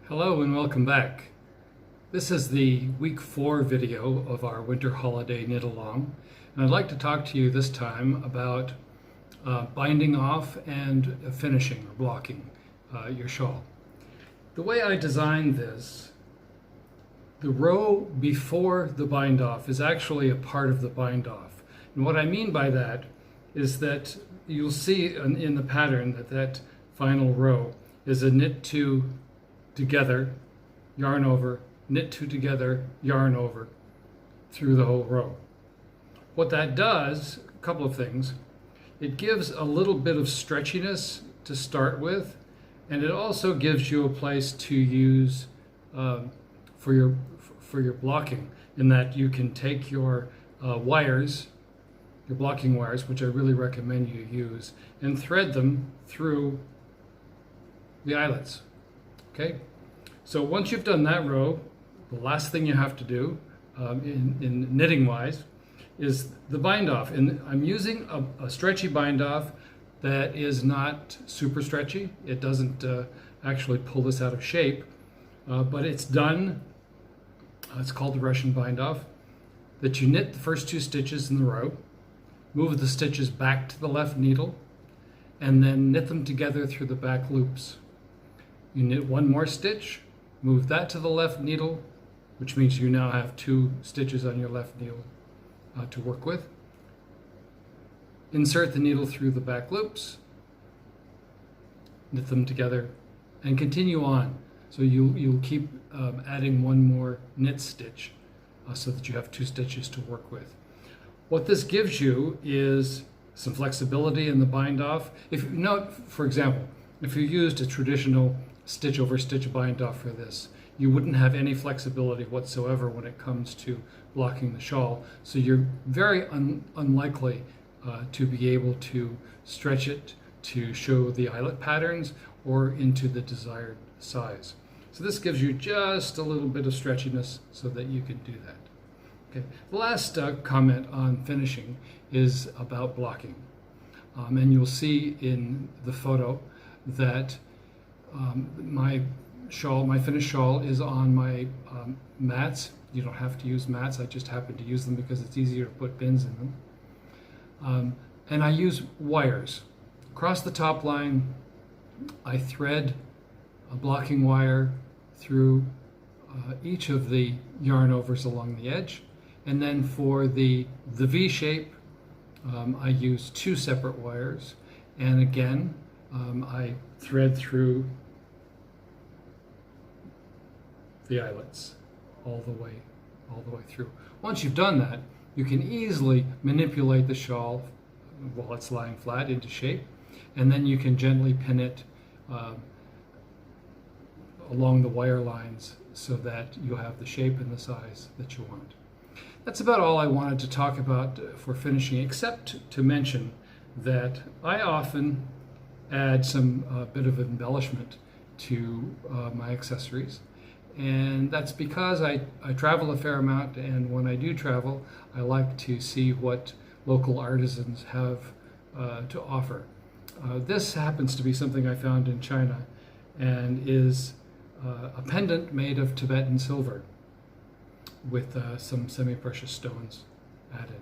Hello and welcome back. This is the week 4 video of our winter holiday knit along, and I'd like to talk to you this time about binding off and finishing or blocking your shawl. The way I designed this, the row before the bind off is actually a part of the bind off, and what I mean by that is that you'll see in the pattern that final row is a knit 2 together, yarn over, knit 2 together, yarn over through the whole row. What that does, a couple of things, it gives a little bit of stretchiness to start with, and it also gives you a place to use for your blocking, in that you can take your wires, your blocking wires, which I really recommend you use, and thread them through the eyelets. Okay, so once you've done that row, the last thing you have to do in knitting wise is the bind off. And I'm using a stretchy bind off that is not super stretchy. It doesn't actually pull this out of shape, but it's done. It's called the Russian bind off, that you knit the first 2 stitches in the row, move the stitches back to the left needle, and then knit them together through the back loops. You knit 1 more stitch, move that to the left needle, which means you now have 2 stitches on your left needle to work with. Insert the needle through the back loops, knit them together, and continue on. So you'll keep adding 1 more knit stitch so that you have 2 stitches to work with. What this gives you is some flexibility in the bind off. If you note, for example, if you used a traditional stitch over stitch bind off for this, you wouldn't have any flexibility whatsoever when it comes to blocking the shawl. So you're very unlikely to be able to stretch it to show the eyelet patterns or into the desired size. So this gives you just a little bit of stretchiness so that you can do that. Okay. The last comment on finishing is about blocking. And you'll see in the photo that my finished shawl is on my mats. You don't have to use mats. I just happen to use them because it's easier to put pins in them. And I use wires. Across the top line, I thread a blocking wire through each of the yarn overs along the edge. And then for the V shape, I use 2 separate wires. And again, I thread through the eyelets all the way through. Once you've done that, you can easily manipulate the shawl while it's lying flat into shape, and then you can gently pin it along the wire lines so that you have the shape and the size that you want. That's about all I wanted to talk about for finishing, except to mention that I often add some bit of embellishment to my accessories, and that's because I travel a fair amount, and when I do travel, I like to see what local artisans have to offer. This happens to be something I found in China, and is a pendant made of Tibetan silver with some semi-precious stones added.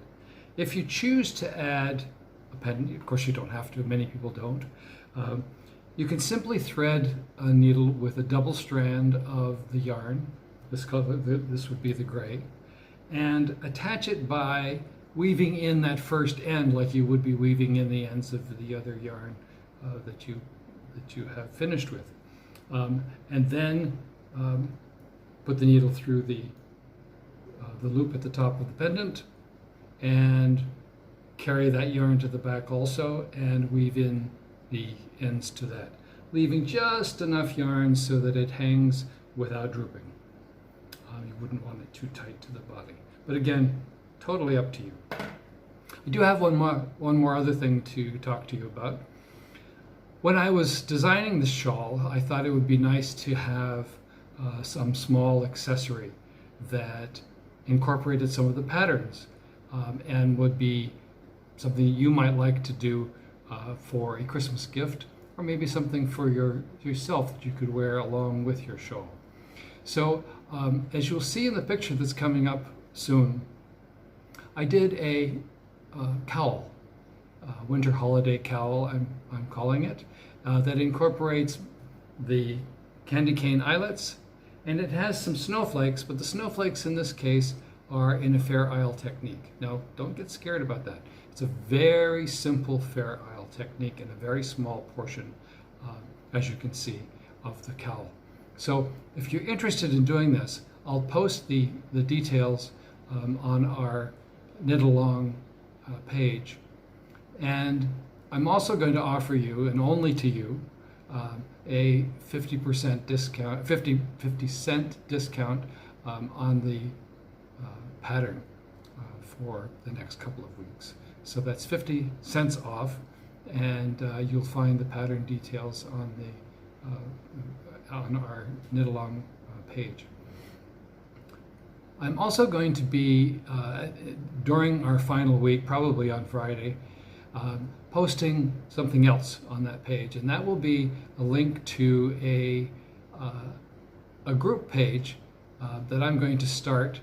If you choose to add a pendant, of course you don't have to, many people don't, you can simply thread a needle with a double strand of the yarn, this color, this would be the gray, and attach it by weaving in that first end like you would be weaving in the ends of the other yarn that you have finished with. And then put the needle through the loop at the top of the pendant and carry that yarn to the back also and weave in the ends to that, leaving just enough yarn so that it hangs without drooping. You wouldn't want it too tight to the body, but again, totally up to you. I do have one more other thing to talk to you about. When I was designing the shawl, I thought it would be nice to have some small accessory that incorporated some of the patterns and would be something you might like to do for a Christmas gift or maybe something for yourself that you could wear along with your shawl. So as you'll see in the picture that's coming up soon, I did a cowl, winter holiday cowl, I'm calling it, that incorporates the candy cane eyelets, and it has some snowflakes, but the snowflakes in this case are in a Fair Isle technique. Now, don't get scared about that. It's a very simple Fair Isle technique in a very small portion, as you can see, of the cowl. So if you're interested in doing this, I'll post the details on our Knit Along page. And I'm also going to offer you, and only to you, a 50% discount, 50 cent discount on the pattern for the next couple of weeks. So that's 50 cents off, and you'll find the pattern details on our Knit Along page. I'm also going to be, during our final week, probably on Friday, posting something else on that page, and that will be a link to a group page that I'm going to start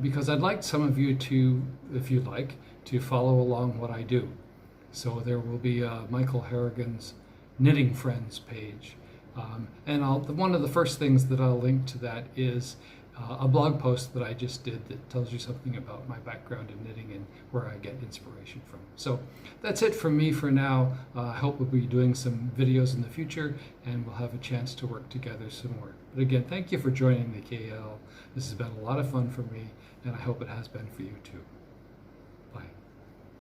because I'd like some of you to, if you'd like, to follow along what I do. So there will be Michael Harrigan's Knitting Friends page, and one of the first things that I'll link to that is a blog post that I just did that tells you something about my background in knitting and where I get inspiration from. So that's it from me for now. I hope we'll be doing some videos in the future, and we'll have a chance to work together some more. But again, thank you for joining the KL. This has been a lot of fun for me, and I hope it has been for you too.